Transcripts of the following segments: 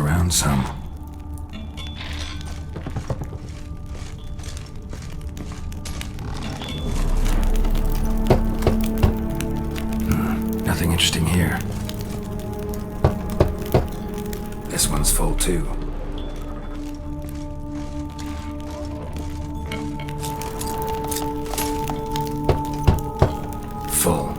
around some. Nothing interesting here. This one's full too. Full.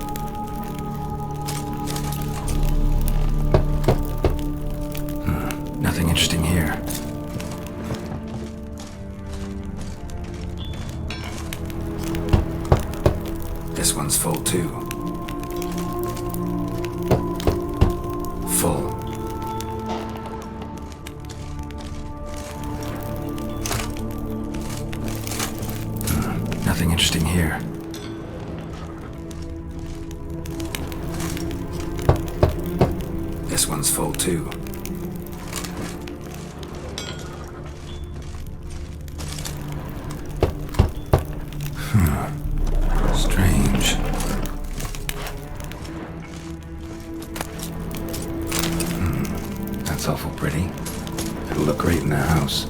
Nothing interesting here. This one's full too. Full. Nothing interesting here. This one's full too. Strange. That's awful pretty. It'll look great in the house.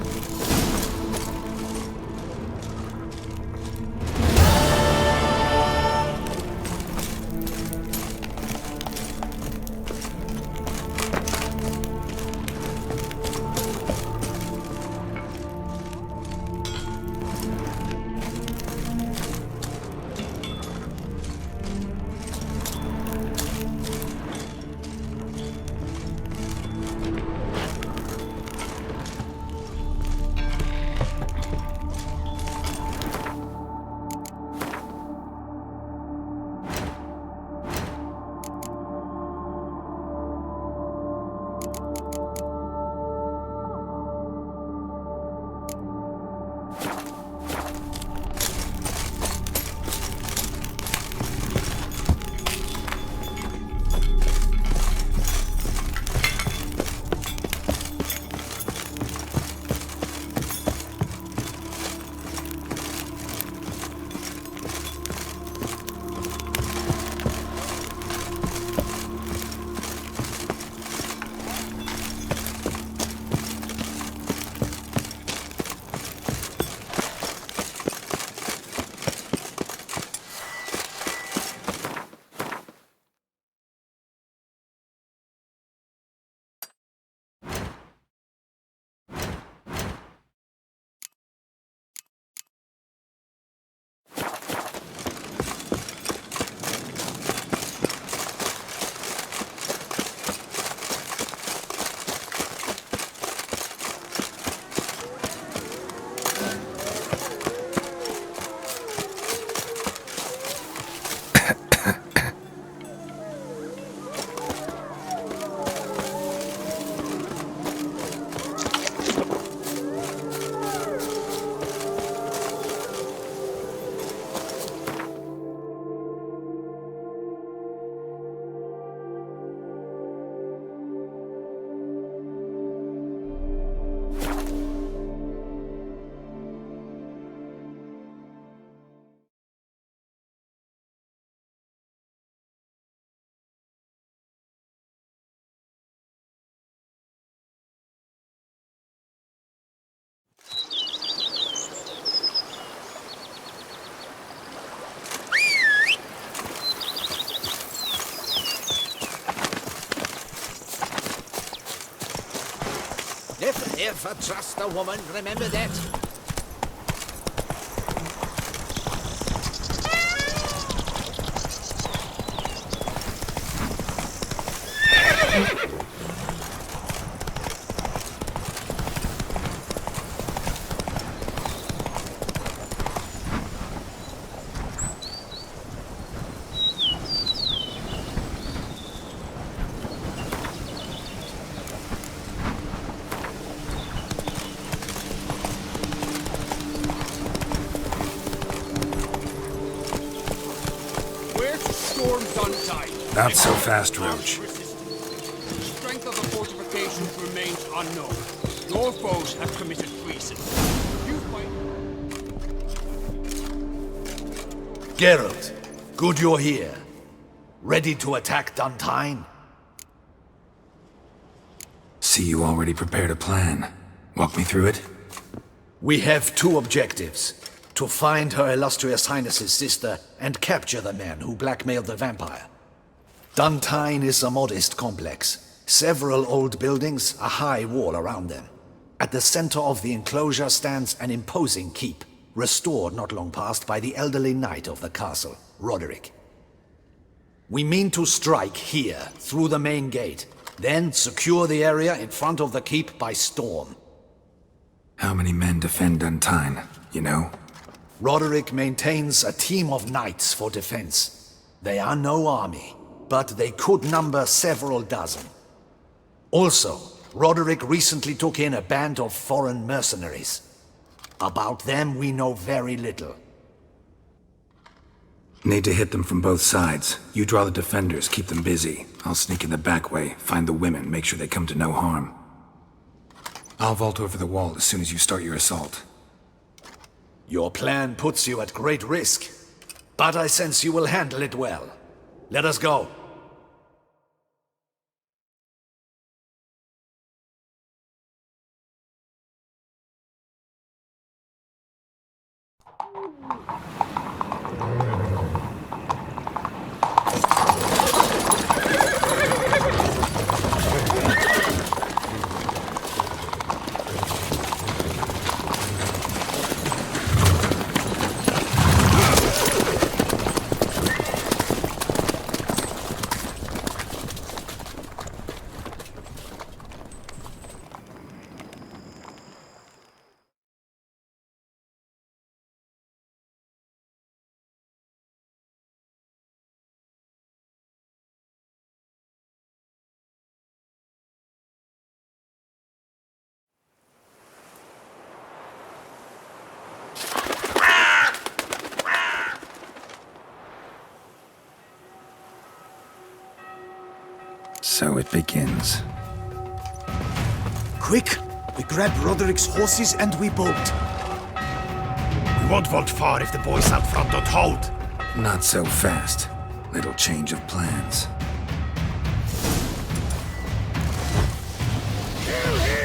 If I trust a woman, remember that. Not so fast, Roach. The strength of the fortifications remains unknown. Your foes have committed treason. Geralt, good you're here. Ready to attack Duntine? See, you already prepared a plan. Walk me through it. We have two objectives. To find Her Illustrious Highness's sister and capture the man who blackmailed the vampire. Duntine is a modest complex. Several old buildings, a high wall around them. At the center of the enclosure stands an imposing keep, restored not long past by the elderly knight of the castle, Roderick. We mean to strike here, through the main gate, then secure the area in front of the keep by storm. How many men defend Duntine, you know? Roderick maintains a team of knights for defense. They are no army, but they could number several dozen. Also, Roderick recently took in a band of foreign mercenaries. About them we know very little. Need to hit them from both sides. You draw the defenders, keep them busy. I'll sneak in the back way, find the women, make sure they come to no harm. I'll vault over the wall as soon as you start your assault. Your plan puts you at great risk, but I sense you will handle it well. Let us go. So it begins. Quick! We grab Roderick's horses and we bolt. We won't vault far if the boys out front don't hold. Not so fast. Little change of plans. Kill him!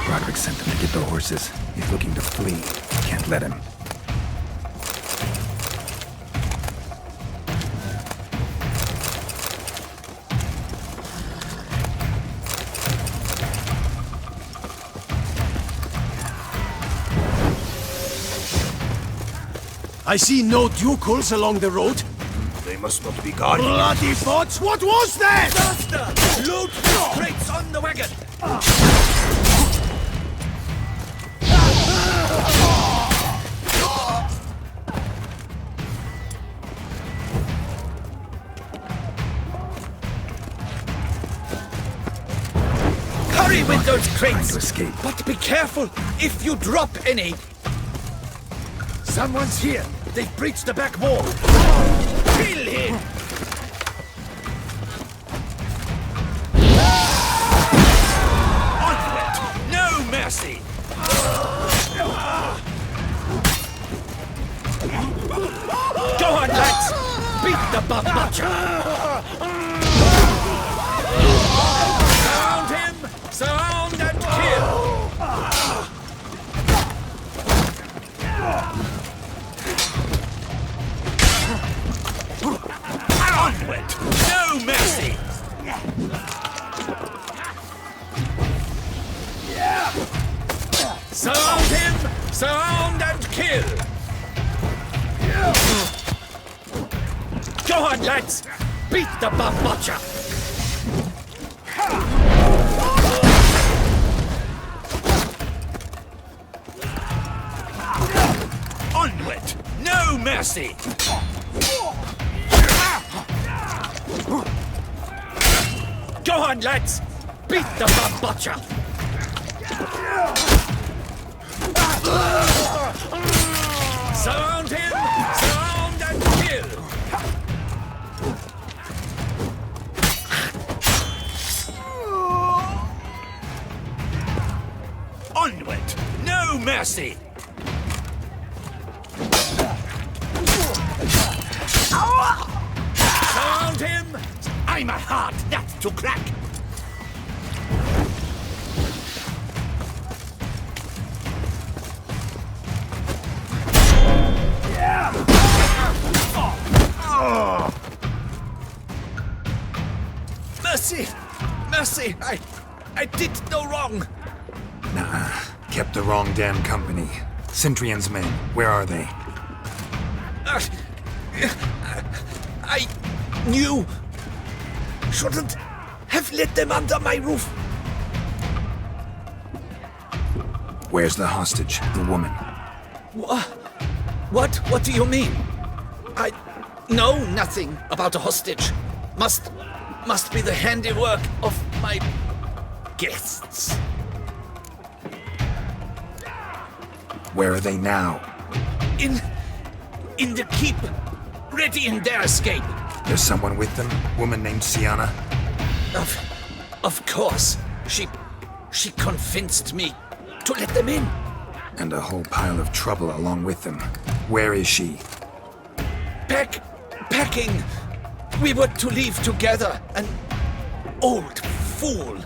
Roderick sent him to get the horses. He's looking to flee. Can't let him. I see no ducals along the road. They must not be guarding. Bloody bots! What was that? Faster! Load the crates on the wagon! Hurry with those Trying crates! to escape. But be careful if you drop any. Someone's here. They've breached the back wall. Kill him! Onward! No mercy! Go on, lads! Beat the butcher! Found him! Onward! No mercy! Surround him! Surround and kill! Go on, lads! Beat the buff butcher! Onward! No mercy! Go on, lads! Beat the buff butcher! Surround him! Surround and kill! Onward! No mercy! Surround him! I'm a hard nut to crack! Mercy! Mercy! I did no wrong! Nah, kept the wrong damn company. Centrion's men, where are they? I knew. Shouldn't have let them under my roof. Where's the hostage, the woman? What do you mean? I know nothing about a hostage. Must be the handiwork of my guests. Where are they now? In the keep, ready in their escape. There's someone with them? Woman named Sienna? Of course. She convinced me to let them in. And a whole pile of trouble along with them. Where is she? Packing. We were to leave together. An old fool.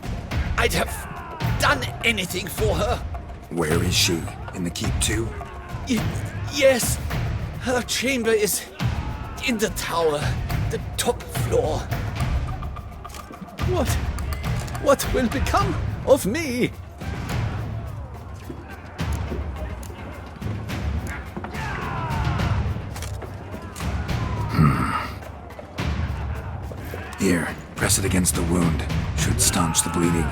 I'd have done anything for her. Where is she? In the keep too? Yes. Her chamber is in the tower, the top floor. What will become of me? Here, press it against the wound. Should staunch the bleeding.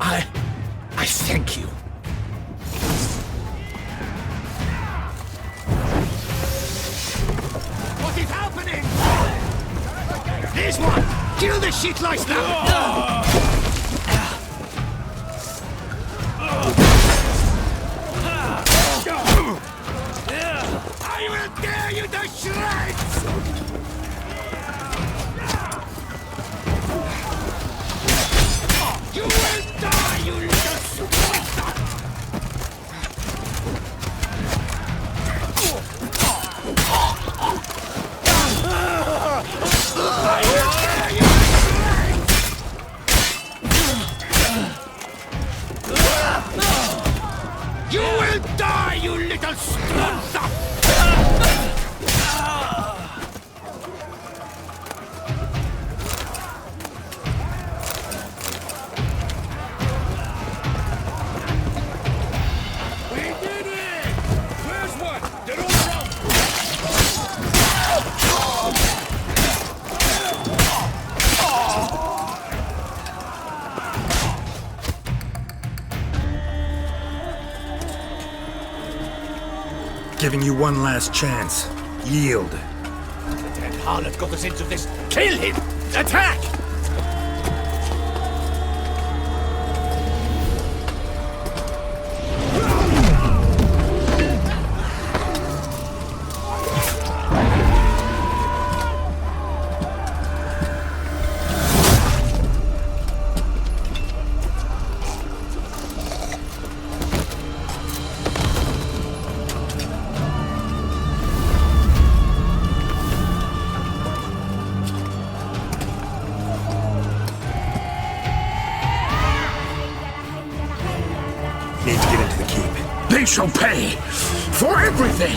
I thank you. What is happening? This one! Kill the shit lice now! I will tear you to shreds! You will die, you little splinter! I will tear you to shreds! You will die, you little splinter! Giving you one last chance. Yield. That harlot got us into this. Kill him! Attack! Need to get into the keep. They shall pay for everything!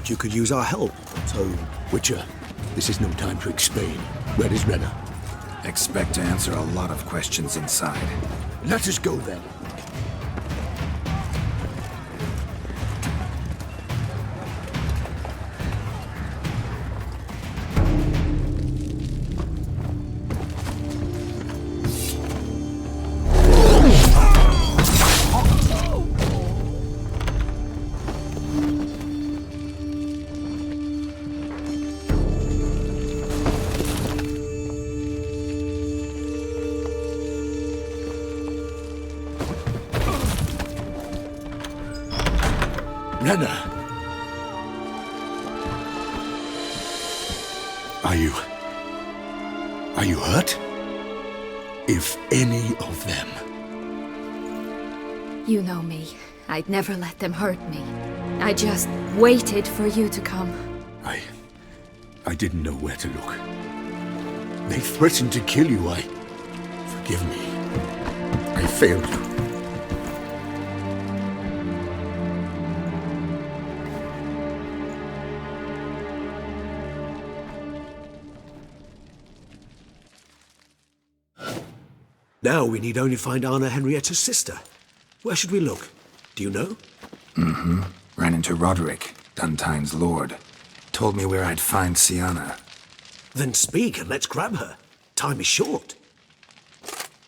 thought you could use our help. So, Witcher, this is no time to explain. Where is Renna? Expect to answer a lot of questions inside. Let us go then. Renna! Are you hurt? If any of them. You know me. I'd never let them hurt me. I just waited for you to come. I didn't know where to look. They threatened to kill you. Forgive me. I failed you. Now we need only find Anna Henrietta's sister. Where should we look? Do you know? Ran into Roderick, Duntine's lord. Told me where I'd find Sienna. Then speak and let's grab her. Time is short.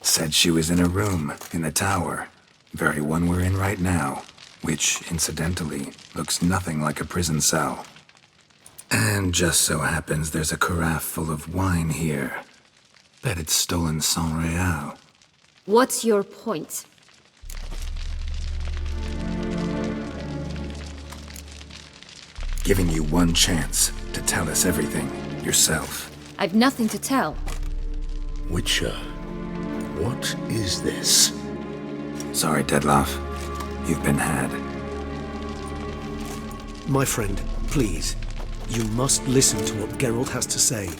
Said she was in a room in the tower. Very one we're in right now. Which, incidentally, looks nothing like a prison cell. And just so happens there's a carafe full of wine here. Bet it's stolen sans real. What's your point? Giving you one chance to tell us everything yourself. I've nothing to tell. Witcher, what is this? Sorry, Dettlaff. You've been had. My friend, please. You must listen to what Geralt has to say.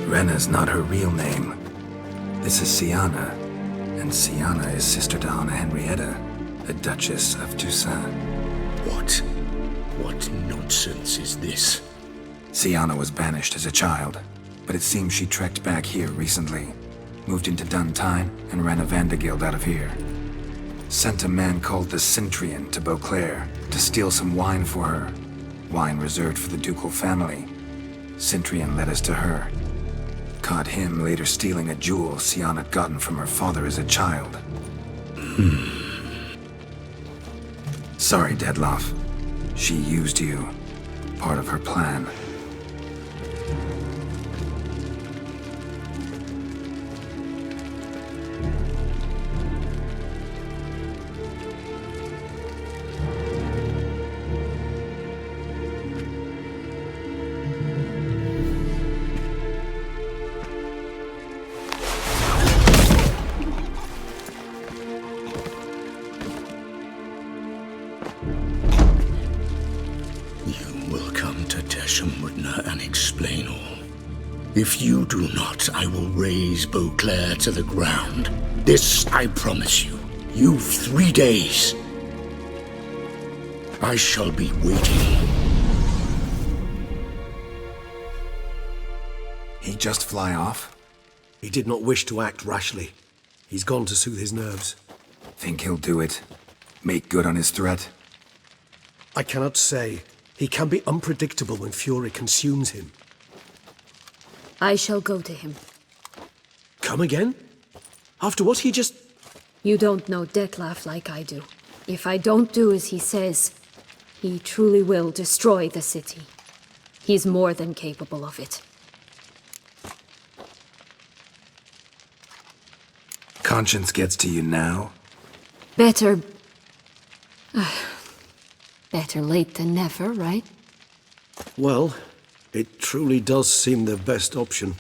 Renna's not her real name. This is Sienna, and Sienna is sister to Anna Henrietta, the Duchess of Toussaint. What nonsense is this? Sienna was banished as a child, but it seems she trekked back here recently. Moved into Duntine and ran a Vandergild out of here. Sent a man called the Centrian to Beauclair to steal some wine for her. Wine reserved for the ducal family. Centrian led us to her. Caught him later stealing a jewel Sienna had gotten from her father as a child. Sorry, Dettlaff. She used you. Part of her plan. And explain all. If you do not, I will raise Beauclair to the ground. This I promise you. You've 3 days. I shall be waiting. He just fly off? He did not wish to act rashly. He's gone to soothe his nerves. Think he'll do it? Make good on his threat? I cannot say. He can be unpredictable when fury consumes him. I shall go to him. Come again? After what he just... You don't know Dettlaff like I do. If I don't do as he says, he truly will destroy the city. He's more than capable of it. Conscience gets to you now? Better... Better late than never, right? Well, it truly does seem the best option.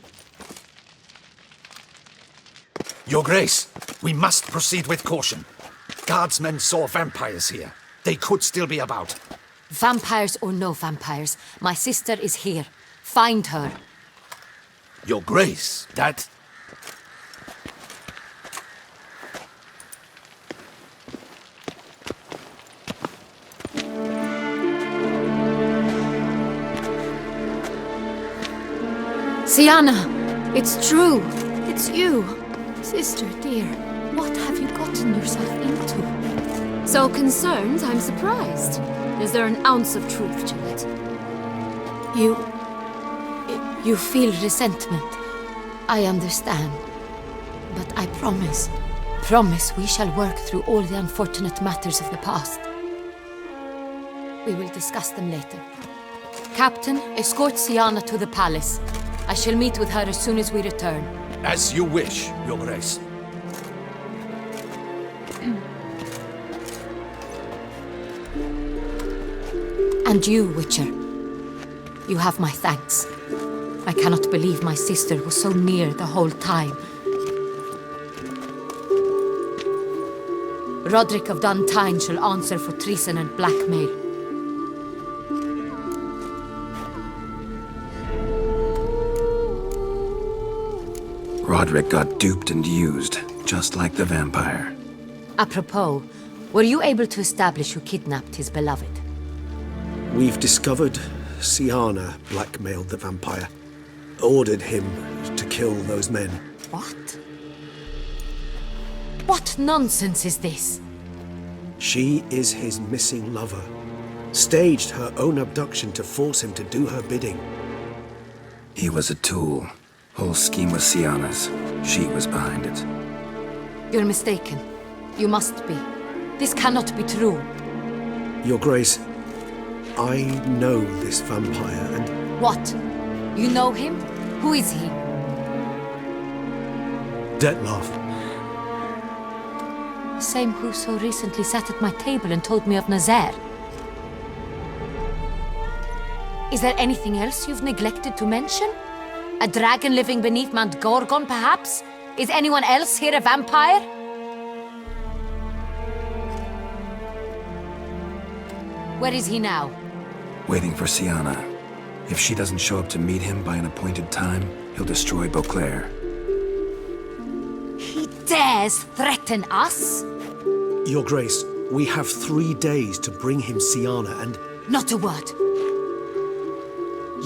Your Grace, we must proceed with caution. Guardsmen saw vampires here. They could still be about. Vampires or no vampires, my sister is here. Find her. Your Grace, that... Sienna! It's true! It's you! Sister, dear, what have you gotten yourself into? So concerned, I'm surprised. Is there an ounce of truth to it? You feel resentment. I understand. But I promise we shall work through all the unfortunate matters of the past. We will discuss them later. Captain, escort Sienna to the palace. I shall meet with her as soon as we return. As you wish, Your Grace. And you, Witcher. You have my thanks. I cannot believe my sister was so near the whole time. Roderick of Duntine shall answer for treason and blackmail. Roderick got duped and used, just like the vampire. Apropos, were you able to establish who kidnapped his beloved? We've discovered Sienna blackmailed the vampire, ordered him to kill those men. What? What nonsense is this? She is his missing lover. Staged her own abduction to force him to do her bidding. He was a tool. Whole scheme was Sienna's. She was behind it. You're mistaken. You must be. This cannot be true. Your Grace, I know this vampire and... What? You know him? Who is he? Detlef. The same who so recently sat at my table and told me of Nazaire. Is there anything else you've neglected to mention? A dragon living beneath Mount Gorgon, perhaps? Is anyone else here a vampire? Where is he now? Waiting for Sienna. If she doesn't show up to meet him by an appointed time, he'll destroy Beauclair. He dares threaten us? Your Grace, we have 3 days to bring him Sienna and... Not a word.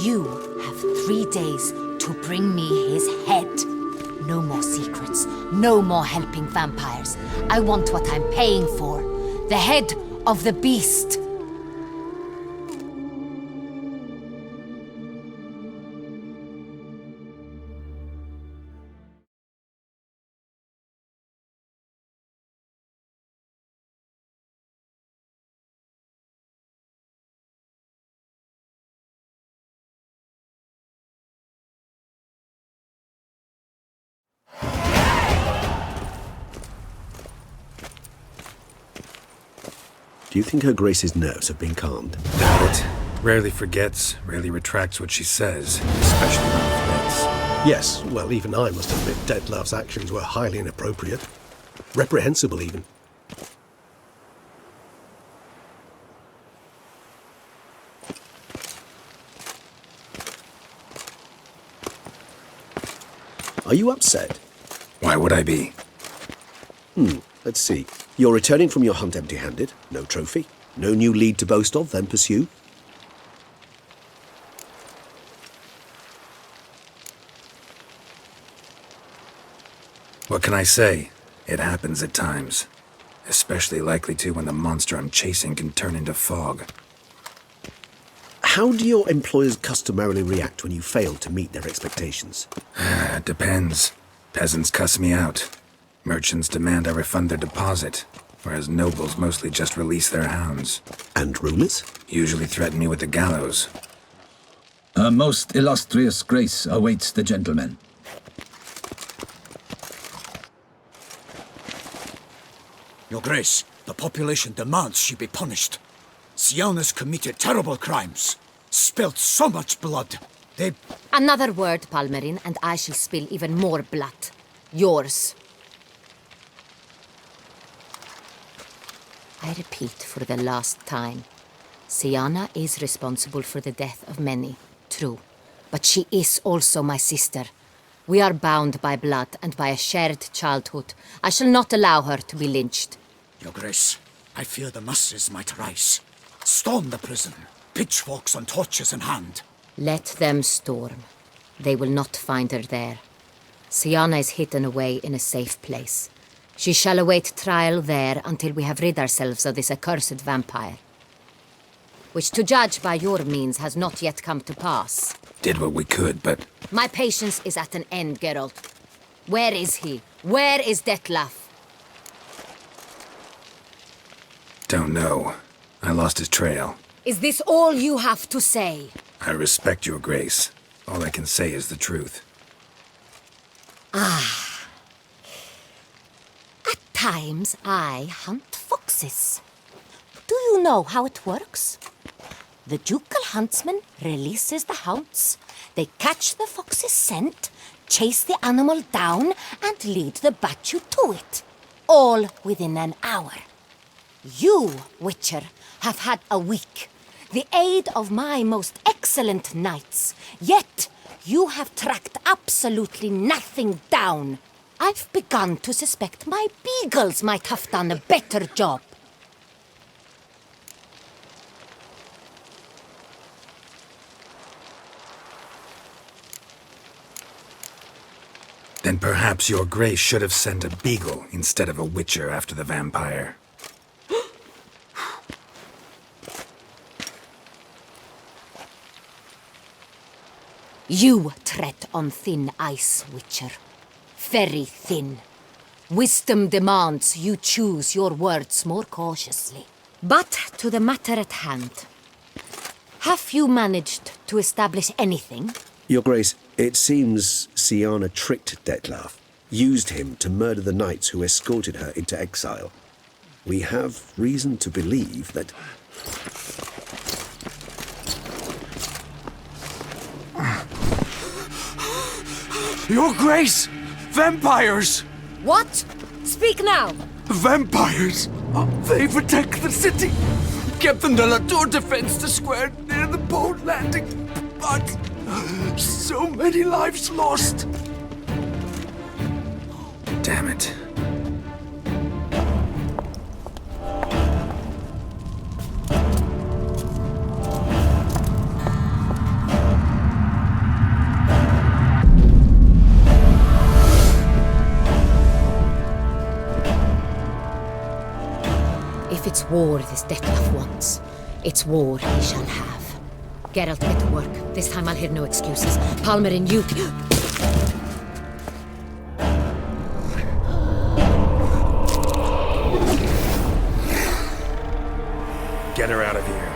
You have 3 days to bring me his head. No more secrets. No more helping vampires. I want what I'm paying for. The head of the beast. Do you think Her Grace's nerves have been calmed? Doubt it. Rarely forgets, rarely retracts what she says, especially when it fits. Yes, well, even I must admit Detlef's actions were highly inappropriate. Reprehensible, even. Are you upset? Why would I be? Let's see. You're returning from your hunt empty-handed. No trophy. No new lead to boast of, then pursue. What can I say? It happens at times. Especially likely to when the monster I'm chasing can turn into fog. How do your employers customarily react when you fail to meet their expectations? It depends. Peasants cuss me out. Merchants demand I refund their deposit, whereas nobles mostly just release their hounds. And rulers? Usually threaten me with the gallows. A most illustrious grace awaits the gentleman. Your Grace, the population demands she be punished. Sienna's committed terrible crimes. Spilt so much blood. Another word, Palmerin, and I shall spill even more blood. Yours. I repeat for the last time. Sienna is responsible for the death of many, true. But she is also my sister. We are bound by blood and by a shared childhood. I shall not allow her to be lynched. Your Grace, I fear the masses might rise. Storm the prison, pitchforks and torches in hand. Let them storm. They will not find her there. Siana is hidden away in a safe place. She shall await trial there until we have rid ourselves of this accursed vampire. Which, to judge by your means, has not yet come to pass. Did what we could, but... My patience is at an end, Geralt. Where is he? Where is Detlef? Don't know. I lost his trail. Is this all you have to say? I respect your grace. All I can say is the truth. Ah. At times, I hunt foxes. Do you know how it works? The ducal huntsman releases the hounds. They catch the fox's scent, chase the animal down, and lead the battue to it. All within an hour. You, Witcher, have had a week. The aid of my most excellent knights. Yet, you have tracked absolutely nothing down. I've begun to suspect my beagles might have done a better job. Then perhaps your grace should have sent a beagle instead of a witcher after the vampire. You tread on thin ice, Witcher. Very thin. Wisdom demands you choose your words more cautiously. But to the matter at hand. Have you managed to establish anything? Your Grace, it seems Siana tricked Detlef, used him to murder the knights who escorted her into exile. We have reason to believe that... Your Grace! Vampires! What? Speak now! Vampires! They've attacked the city! Captain de la Tour defends the square near the boat landing, but so many lives lost! Damn it. If it's war this Detlef wants, it's war he shall have. Geralt, get to work. This time I'll hear no excuses. Palmer and you... Get her out of here.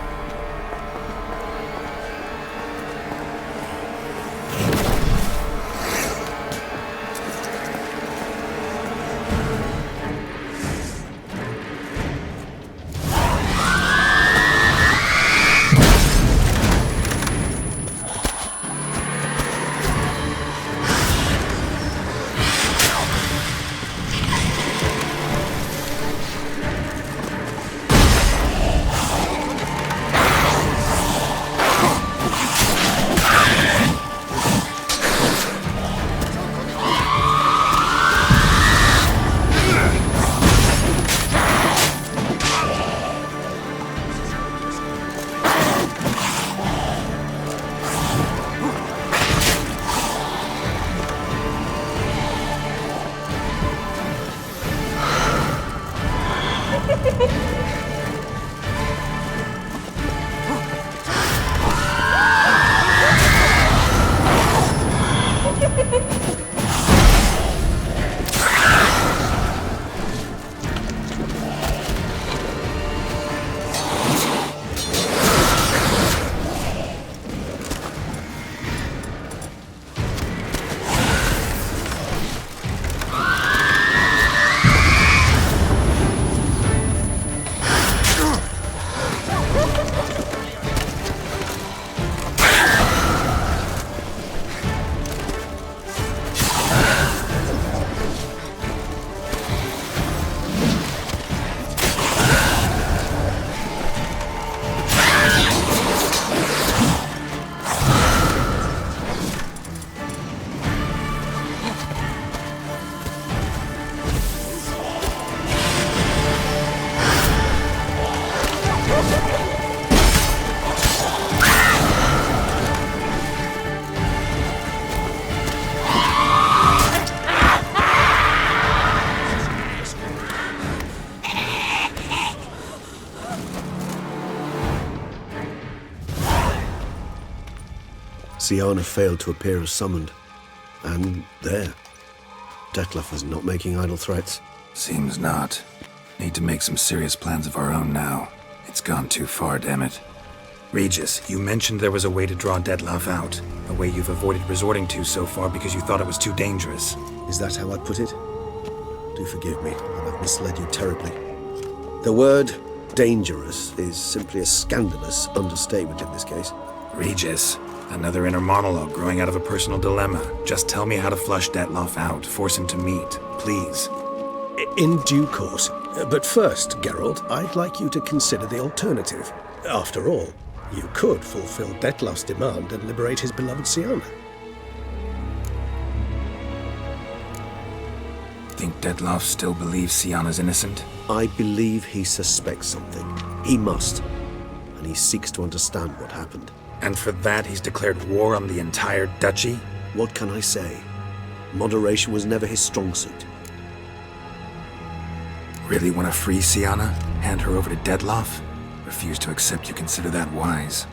Siana failed to appear as summoned. And there. Detlef was not making idle threats. Seems not. Need to make some serious plans of our own now. It's gone too far, damn it. Regis, you mentioned there was a way to draw Detlef out. A way you've avoided resorting to so far because you thought it was too dangerous. Is that how I put it? Do forgive me, and I've misled you terribly. The word dangerous is simply a scandalous understatement in this case. Regis, another inner monologue growing out of a personal dilemma. Just tell me how to flush Detlef out, force him to meet, please. In due course. But first, Geralt, I'd like you to consider the alternative. After all, you could fulfill Detlef's demand and liberate his beloved Siana. Think Detlef still believes Siana's innocent? I believe he suspects something. He must. And he seeks to understand what happened. And for that he's declared war on the entire duchy? What can I say? Moderation was never his strong suit. Really want to free Siana? Hand her over to Detlef? Refuse to accept you consider that wise.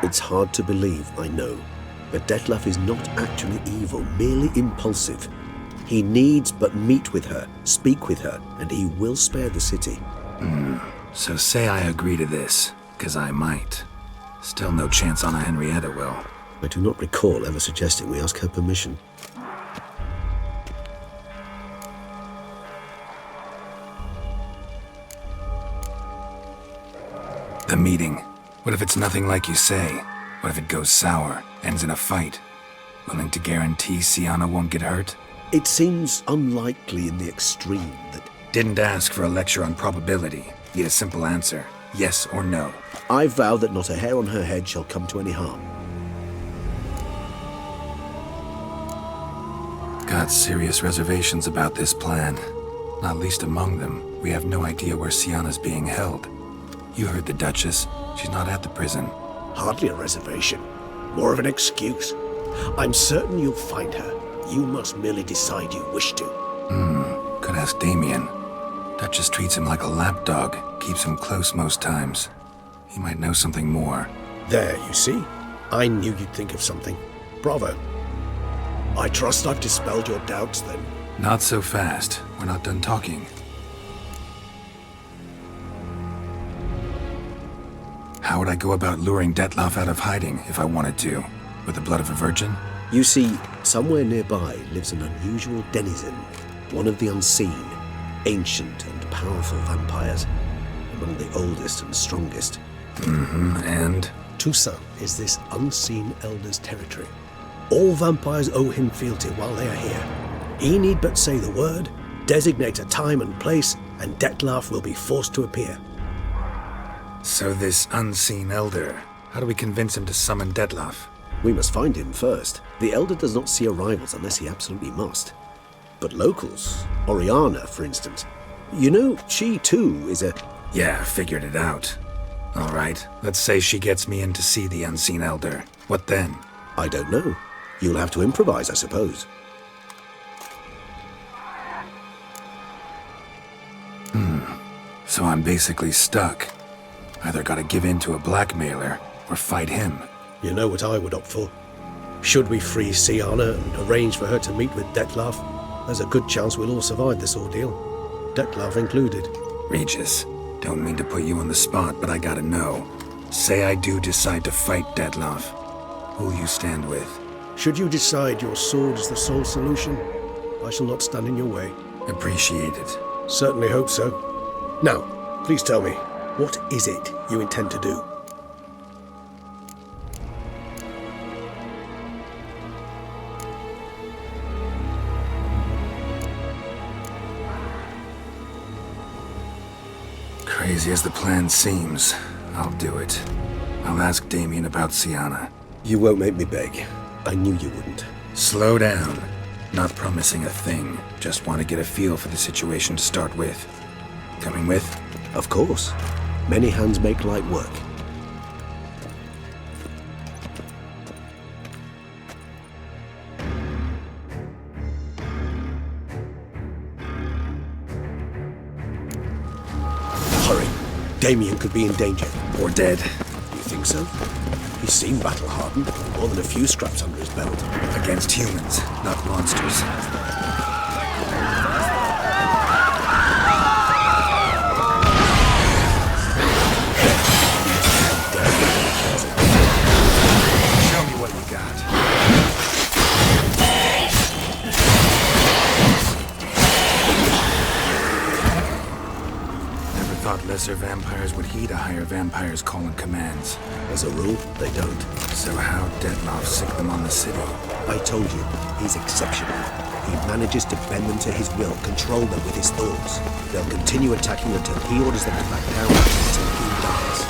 It's hard to believe, I know. But Detlef is not actually evil, merely impulsive. He needs but meet with her, speak with her, and he will spare the city. So say I agree to this, 'cause I might. Still no chance Anna Henrietta will. I do not recall ever suggesting we ask her permission. The meeting. What if it's nothing like you say? What if it goes sour, ends in a fight? Willing to guarantee Siana won't get hurt? It seems unlikely in the extreme that... Didn't ask for a lecture on probability. Need a simple answer. Yes or no. I vow that not a hair on her head shall come to any harm. Got serious reservations about this plan. Not least among them, we have no idea where Siana's being held. You heard the Duchess. She's not at the prison. Hardly a reservation. More of an excuse. I'm certain you'll find her. You must merely decide you wish to. Could ask Damien. Duchess treats him like a lapdog. Keeps him close most times. He might know something more. There, you see? I knew you'd think of something. Bravo. I trust I've dispelled your doubts, then. Not so fast. We're not done talking. How would I go about luring Detlef out of hiding if I wanted to? With the blood of a virgin? You see, somewhere nearby lives an unusual denizen, one of the unseen, ancient and powerful vampires, among the oldest and strongest. And? Toussaint is this unseen elder's territory. All vampires owe him fealty while they are here. He need but say the word, designate a time and place, and Detlef will be forced to appear. So this unseen elder, how do we convince him to summon Detlef? We must find him first. The elder does not see arrivals unless he absolutely must. But locals, Oriana, for instance, you know, she too is a... Yeah, figured it out. All right, let's say she gets me in to see the unseen elder. What then? I don't know. You'll have to improvise, I suppose. So I'm basically stuck. Either gotta give in to a blackmailer, or fight him. You know what I would opt for. Should we free Siana and arrange for her to meet with Detlef, there's a good chance we'll all survive this ordeal. Detlef included. Regis, don't mean to put you on the spot, but I gotta know. Say I do decide to fight Detlef. Who'll you stand with? Should you decide your sword is the sole solution, I shall not stand in your way. Appreciate it. Certainly hope so. Now, please tell me, what is it you intend to do? Crazy as the plan seems, I'll do it. I'll ask Damien about Siana. You won't make me beg. I knew you wouldn't. Slow down. Not promising a thing. Just want to get a feel for the situation to start with. Coming with? Of course. Many hands make light work. Hurry. Damien could be in danger. Or dead. You think think so? He seemed battle-hardened, more than a few scraps under his belt. Against humans, not monsters. Show me what you got. Never thought lesser vampires would heed a higher vampire's call and commands. As a rule, they don't. So how Dettlaff sick them on the city? I told you, he's exceptional. He manages to bend them to his will, control them with his thoughts. They'll continue attacking until he orders them to back down, until he dies.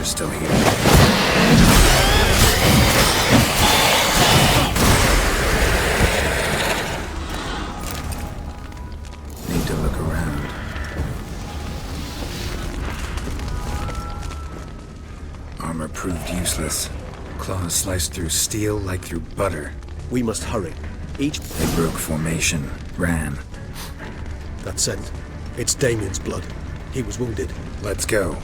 Still here. Need to look around. Armor proved useless. Claws sliced through steel like through butter. We must hurry. They broke formation, ran. That scent. It's Damien's blood. He was wounded. Let's go.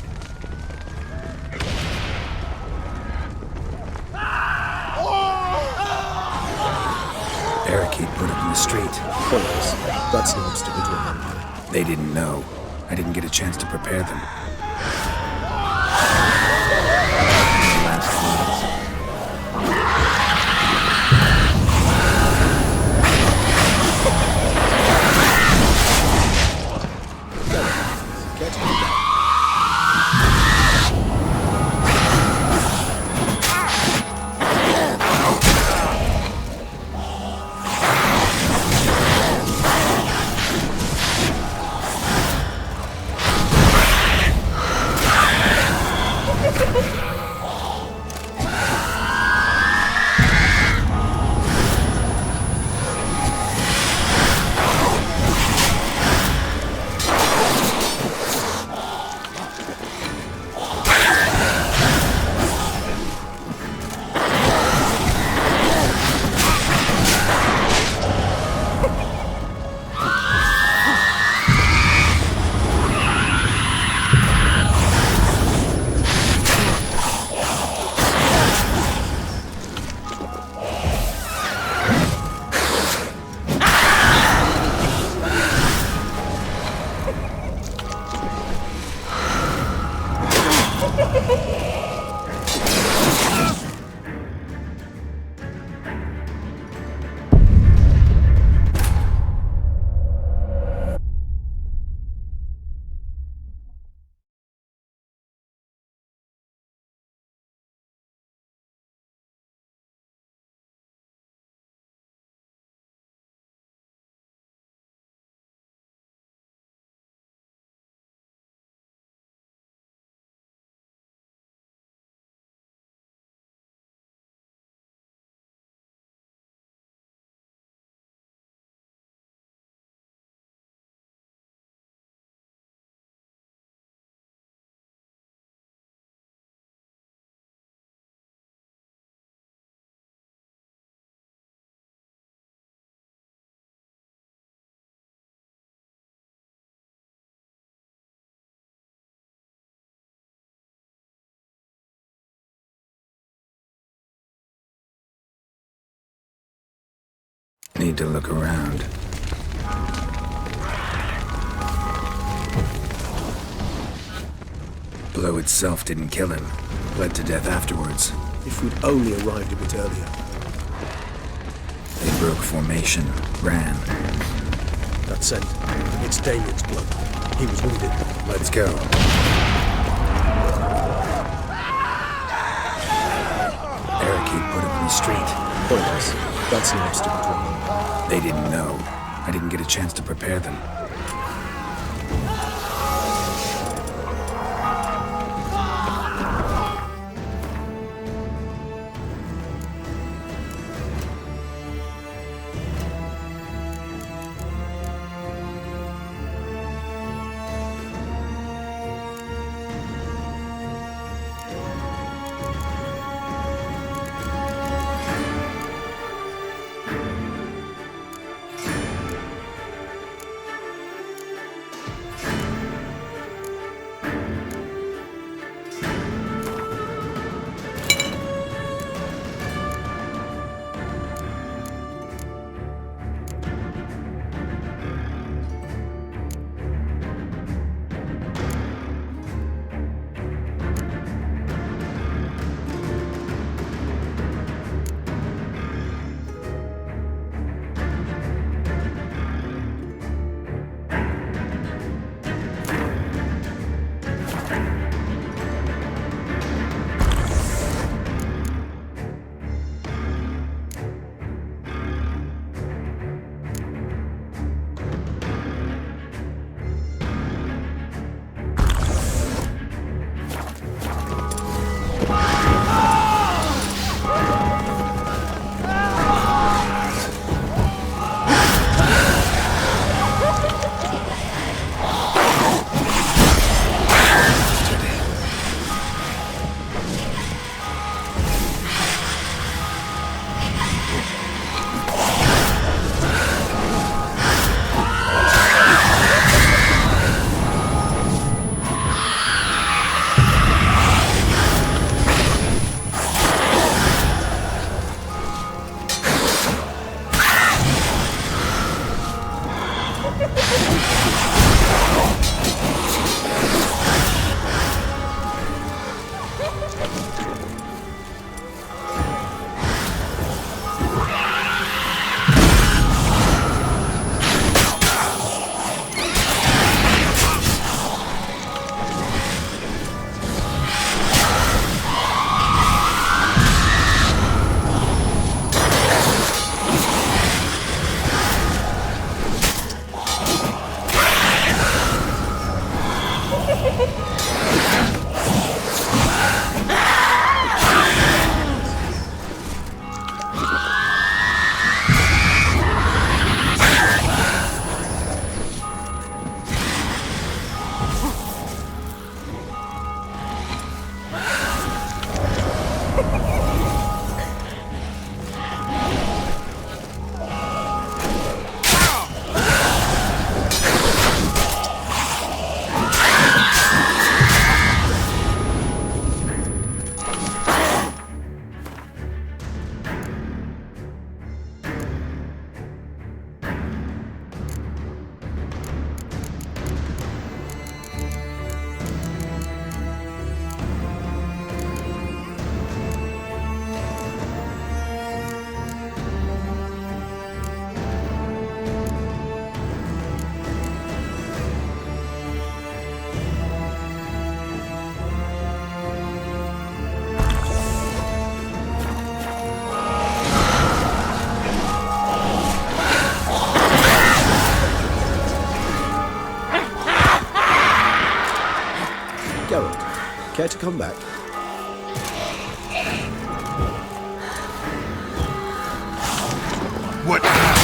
Barricade put up in the street. Pointless. That's no obstacle to a vampire. They didn't know. I didn't get a chance to prepare them. Need to look around. Blow itself didn't kill him. Bled to death afterwards. If we'd only arrived a bit earlier. They broke formation, ran. That scent. It's Damien's blood. He was wounded. Let's go. Barricade put up in the street. Pointless. That's an obstacle to them. They didn't know. I didn't get a chance to prepare them. Care to come back? What?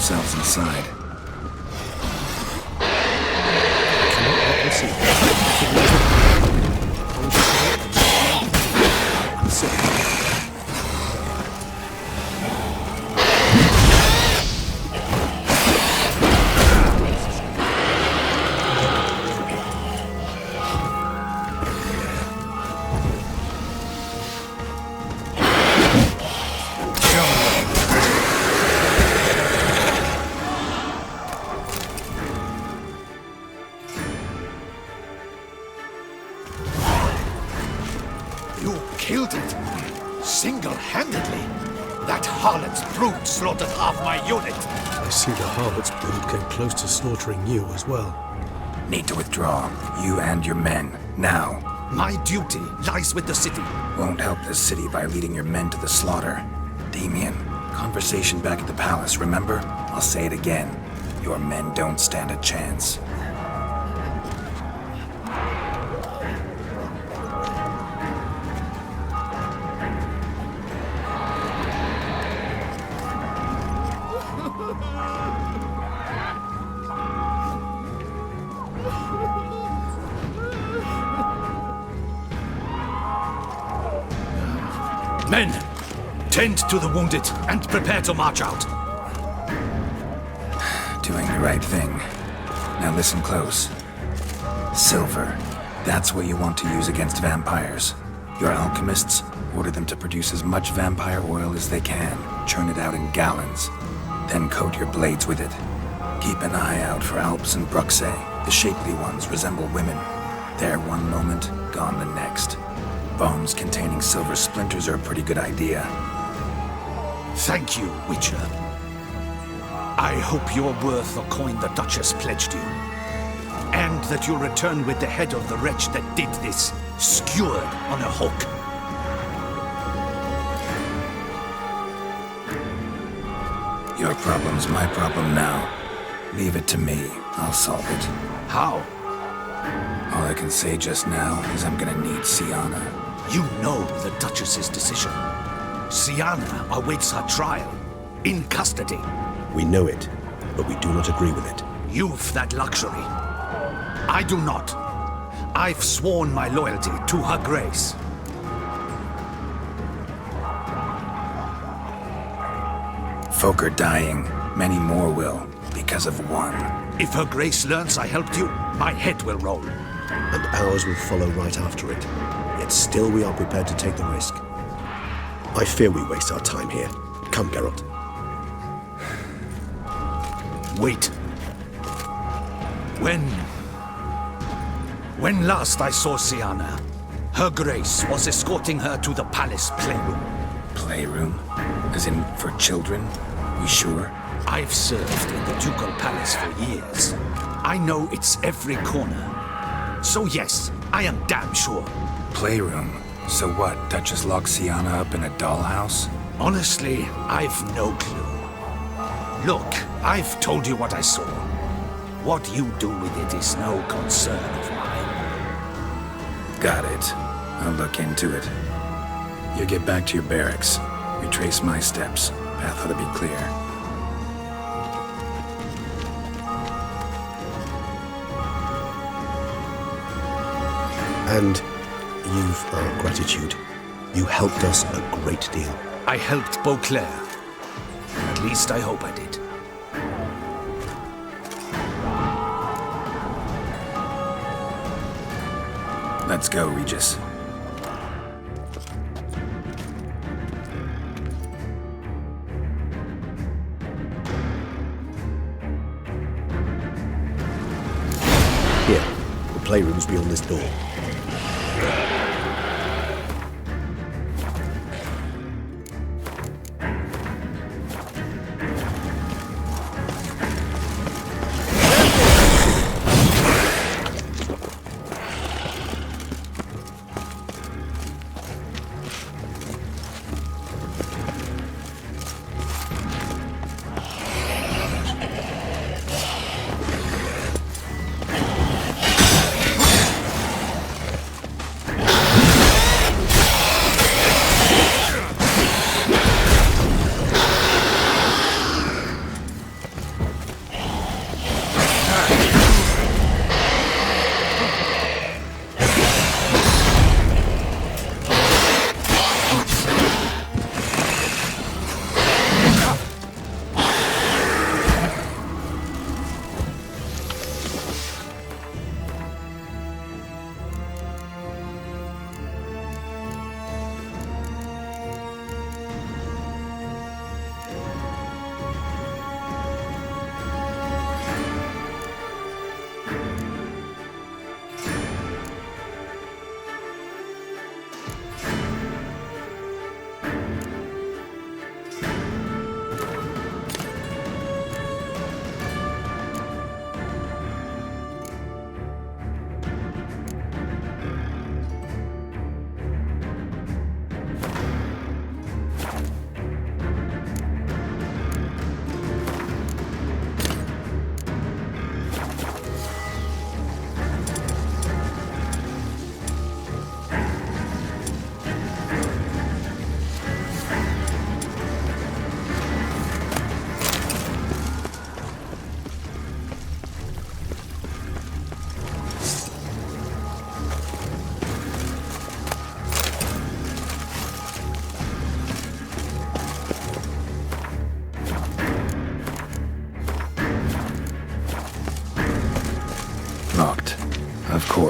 themselves inside. killed it. Single-handedly. That harlot's brood slaughtered half my unit. I see the harlot's brood came close to slaughtering you as well. Need to withdraw. You and your men. Now. My duty lies with the city. Won't help the city by leading your men to the slaughter. Damien, conversation back at the palace, remember? I'll say it again. Your men don't stand a chance. Men, tend to the wounded and prepare to march out. Doing the right thing. Now listen close. Silver. That's what you want to use against vampires. Your alchemists, order them to produce as much vampire oil as they can. Churn it out in gallons. Then coat your blades with it. Keep an eye out for Alps and Bruxae. The shapely ones resemble women. There one moment, gone the next. Bombs containing silver splinters are a pretty good idea. Thank you, Witcher. I hope you're worth the coin the Duchess pledged you. And that you'll return with the head of the wretch that did this, skewered on a hook. Your problem's my problem now. Leave it to me. I'll solve it. How? All I can say just now is I'm gonna need Sienna. You know the Duchess's decision. Sienna awaits her trial, in custody. We know it, but we do not agree with it. You've that luxury. I do not. I've sworn my loyalty to her grace. Folk are dying. Many more will, because of one. If her grace learns I helped you, my head will roll. And ours will follow right after it. Yet still we are prepared to take the risk. I fear we waste our time here. Come, Geralt. Wait. When last I saw Sienna, her grace was escorting her to the palace playroom. Playroom? As in, for children? You sure? I've served in the ducal palace for years. I know its every corner. So yes, I am damn sure. Playroom? So what, Duchess locked Sienna up in a dollhouse? Honestly, I've no clue. Look, I've told you what I saw. What you do with it is no concern of mine. Got it. I'll look into it. You get back to your barracks. Retrace my steps. Path ought to be clear. And you've our gratitude. You helped us a great deal. I helped Beauclair. At least I hope I did. Let's go, Regis. Here, the playroom's beyond this door.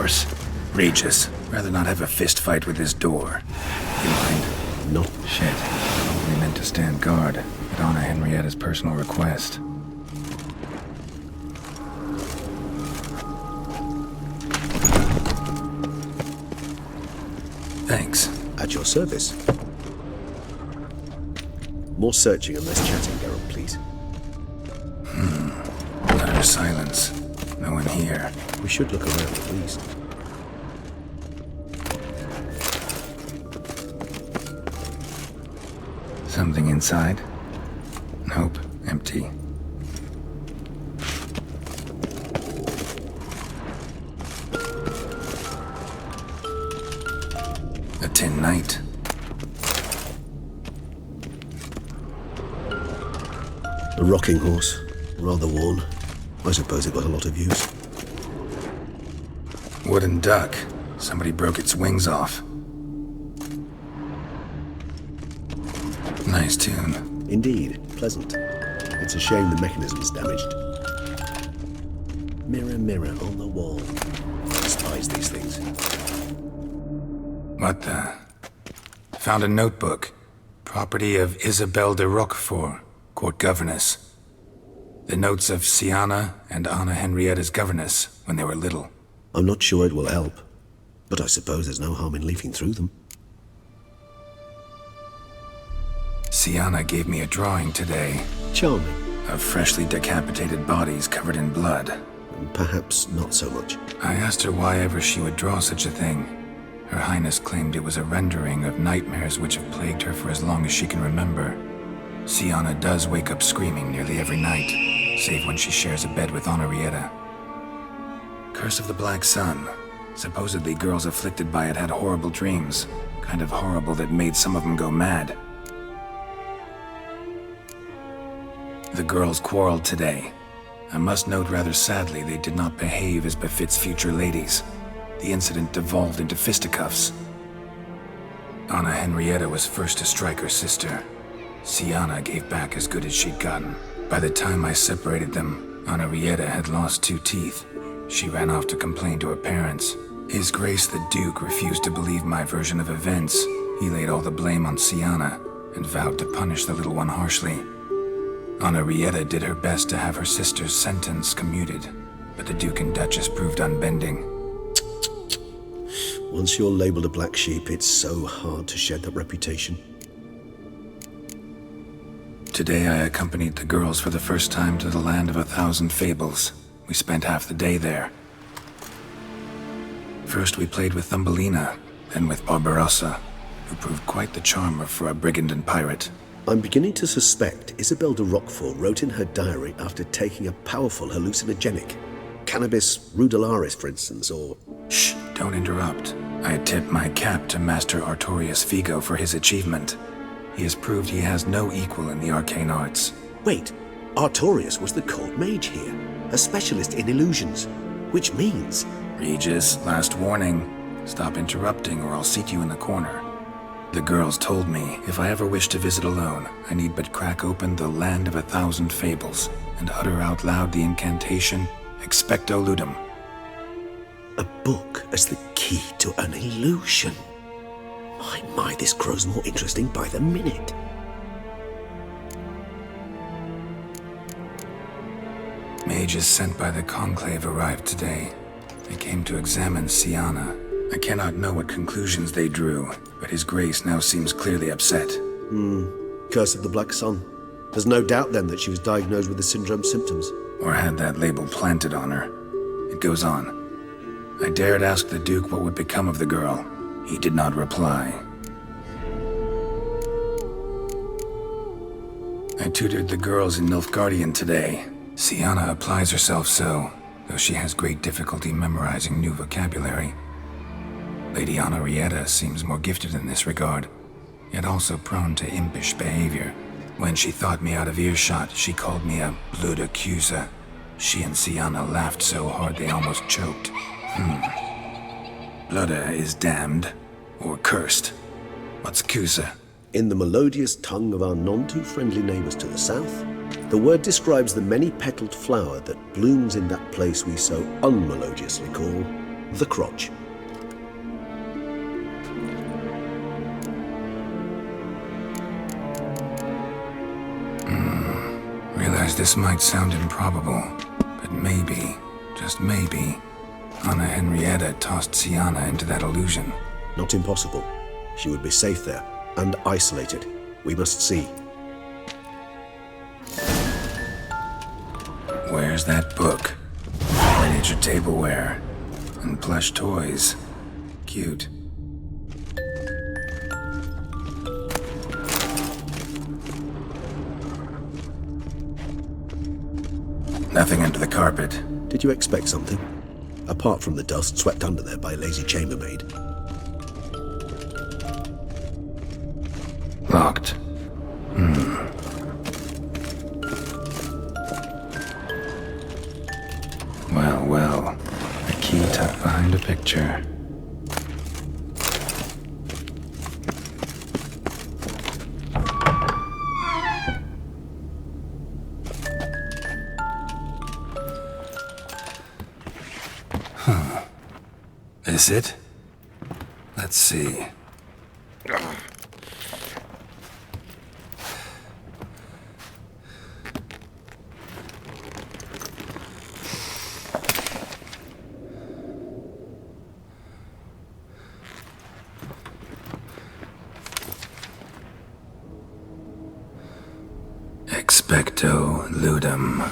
course. Regis, rather not have a fist fight with this door. You mind? No. Shit. I only meant to stand guard, but honor Henrietta's personal request. Thanks. At your service. More searching and less chatting, Geralt, please. Utter silence. No one here. We should look around at least. Something inside? Nope, empty. A tin knight. A rocking horse. Rather worn. I suppose it got a lot of use. Wooden duck. Somebody broke its wings off. Nice tune. Indeed, pleasant. It's a shame the mechanism's damaged. Mirror, mirror on the wall. I despise these things. What the? Found a notebook. Property of Isabelle de Roquefort, court governess. The notes of Siana and Anna Henrietta's governess when they were little. I'm not sure it will help, but I suppose there's no harm in leafing through them. Siana gave me a drawing today. Charming. Of freshly decapitated bodies covered in blood. Perhaps not so much. I asked her why ever she would draw such a thing. Her Highness claimed it was a rendering of nightmares which have plagued her for as long as she can remember. Siana does wake up screaming nearly every night, save when she shares a bed with Henrietta. Curse of the Black Sun. Supposedly girls afflicted by it had horrible dreams. Kind of horrible that made some of them go mad. The girls quarreled today. I must note rather sadly they did not behave as befits future ladies. The incident devolved into fisticuffs. Anna Henrietta was first to strike her sister. Siana gave back as good as she'd gotten. By the time I separated them, Henrietta had lost 2 teeth. She ran off to complain to her parents. His Grace the Duke refused to believe my version of events. He laid all the blame on Siana and vowed to punish the little one harshly. Henrietta did her best to have her sister's sentence commuted, but the Duke and Duchess proved unbending. Once you're labeled a black sheep, it's so hard to shed that reputation. Today I accompanied the girls for the first time to the land of 1,000 fables. We spent half the day there. First we played with Thumbelina, then with Barbarossa, who proved quite the charmer for a brigand and pirate. I'm beginning to suspect Isabelle de Roquefort wrote in her diary after taking a powerful hallucinogenic. Cannabis rudularis, for instance, or... Shh, don't interrupt. I tip my cap to Master Artorius Figo for his achievement. He has proved he has no equal in the arcane arts. Wait, Artorius was the court mage here, a specialist in illusions, which means... Regis, last warning. Stop interrupting or I'll seat you in the corner. The girls told me if I ever wish to visit alone, I need but crack open the land of 1,000 fables and utter out loud the incantation, Expecto Ludum. A book as the key to an illusion. My, this grows more interesting by the minute. Mages sent by the Conclave arrived today. They came to examine Siana. I cannot know what conclusions they drew, but His Grace now seems clearly upset. Curse of the Black Sun. There's no doubt then that she was diagnosed with the syndrome symptoms. Or had that label planted on her. It goes on. I dared ask the Duke what would become of the girl. He did not reply. I tutored the girls in Nilfgaardian today. Siana applies herself so, though she has great difficulty memorizing new vocabulary. Lady Henrietta seems more gifted in this regard, yet also prone to impish behavior. When she thought me out of earshot, she called me a blood accuser. She and Siana laughed so hard they almost choked. Blooda is damned, or cursed. What's accuser? In the melodious tongue of our none-too-friendly neighbors to the south, the word describes the many-petaled flower that blooms in that place we so unmelodiously call the crotch. Realize this might sound improbable, but maybe, just maybe, Anna Henrietta tossed Sienna into that illusion. Not impossible. She would be safe there, and isolated. We must see. Where's that book? Miniature tableware. And plush toys. Cute. Nothing under the carpet. Did you expect something? Apart from the dust swept under there by a lazy chambermaid. Locked. Well. A key tucked behind a picture. Is it? Let's see. Expecto ludum.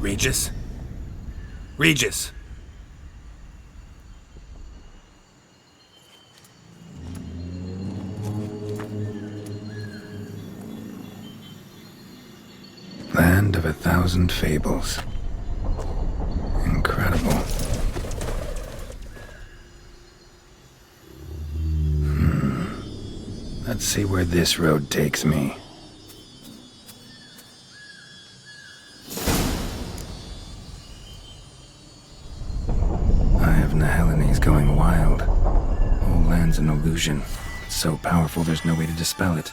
Regis? Regis! Land of 1,000 fables. Incredible. Let's see where this road takes me. Going wild. Whole land's an illusion. It's so powerful there's no way to dispel it.